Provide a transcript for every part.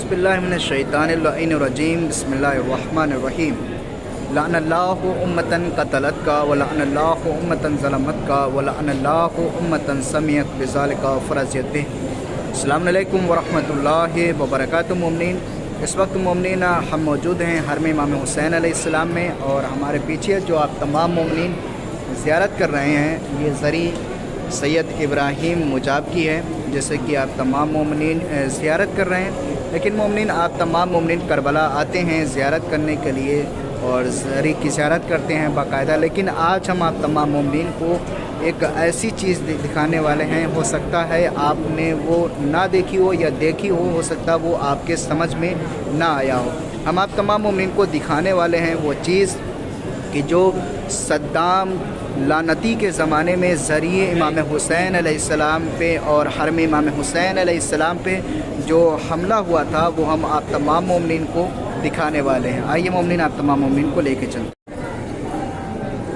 औज़ुबिल्लाहिमिनश्शैतानिर्रजीम बिस्मिल्लाहिर्रहमानिर्रहीम। लअनल्लाहु उम्मतन क़तलत का व लअनल्लाहु उम्मतन ज़लमत का व लअनल्लाहु उम्मतन समियत बिज़ालिका फ़रज़ियत बिह। अस्सलामु अलैकुम व रहमतुल्लाहि व बरकातुहू। मोमिनीन, इस वक्त मोमिनीन हम मौजूद हैं हरम इमाम हुसैन अलैहिस्सलाम में, और हमारे पीछे जो आप तमाम मोमिनीन ज़ियारत कर रहे हैं ये ज़री सैयद इब्राहीम मुजाब की है, जैसे कि आप तमाम मोमिनीन ज़ियारत कर रहे हैं। लेकिन मोमिनीन, आप तमाम मोमिनीन करबला आते हैं ज़ियारत करने के लिए और ज़री की ज़ियारत करते हैं बाकायदा। लेकिन आज हम आप तमाम मोमिनीन को एक ऐसी चीज़ दिखाने वाले हैं, हो सकता है आपने वो ना देखी हो या देखी हो सकता वो आपके समझ में ना आया हो। हम आप तमाम मोमिनीन को दिखाने वाले हैं वो चीज़ कि जो सद्दाम लानती के ज़माने में ज़रिए इमाम हुसैन अलैहिस्सलाम पे और हरम इमाम हुसैन अलैहिस्सलाम पे जो हमला हुआ था वो हम आप तमाम मोमिनीन को दिखाने वाले हैं। आइए मोमिनीन, आप तमाम मोमिनीन को लेके चलते हैं।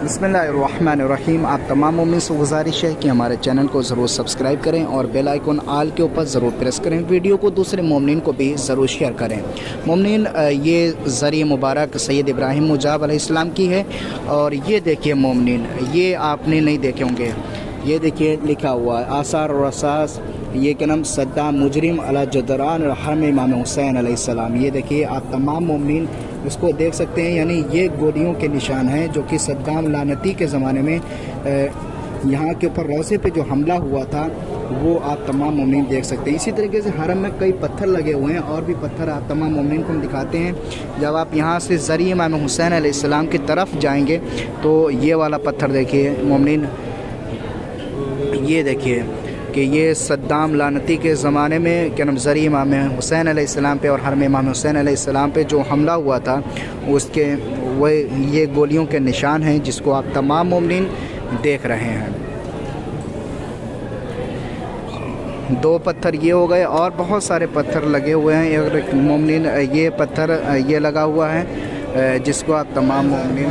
बिस्मिल्लाहिर्रहमानिर्रहीम। आप तमाम मोमिनीन से गुजारिश है कि हमारे चैनल को ज़रूर सब्सक्राइब करें और बेल आइकन आल के ऊपर ज़रूर प्रेस करें। वीडियो को दूसरे मोमिनीन को भी ज़रूर शेयर करें। मोमिनीन, ये ज़रिए मुबारक सैयद इब्राहीम मुजाब अलैहिस्सलाम की है, और ये देखिए मोमिनीन, ये आपने नहीं देखे होंगे। ये देखिए लिखा हुआ है आसार और असास, ये क्या नाम, सद्दाम मुजरिम अला जदरान हरम इमाम हुसैन अलैहिस्सलाम। ये देखिए आप तमाम मोमिनीन इसको देख सकते हैं, यानी ये गोलियों के निशान हैं जो कि सद्दाम लानती के ज़माने में यहाँ के ऊपर रोज़े पे जो हमला हुआ था वो आप तमाम मोमिनीन देख सकते हैं। इसी तरीके से हरम में कई पत्थर लगे हुए हैं, और भी पत्थर आप तमाम मोमिनीन को हम दिखाते हैं। जब आप यहाँ से ज़रिए इमाम हुसैन अलैहिस्सलाम की तरफ जाएंगे तो ये वाला पत्थर देखिए मोमिनीन, ये देखिए कि ये सद्दाम लानती के ज़माने में क्या नाम ज़रिए इमाम हुसैन अलैहिस्सलाम पे और हरम इमाम हुसैन अलैहिस्सलाम पे जो हमला हुआ था उसके वो ये गोलियों के निशान हैं जिसको आप तमाम मोमिनीन देख रहे हैं। दो पत्थर ये हो गए और बहुत सारे पत्थर लगे हुए हैं। एक मोमिनीन ये पत्थर ये लगा हुआ है जिसको आप तमाम मोमिनीन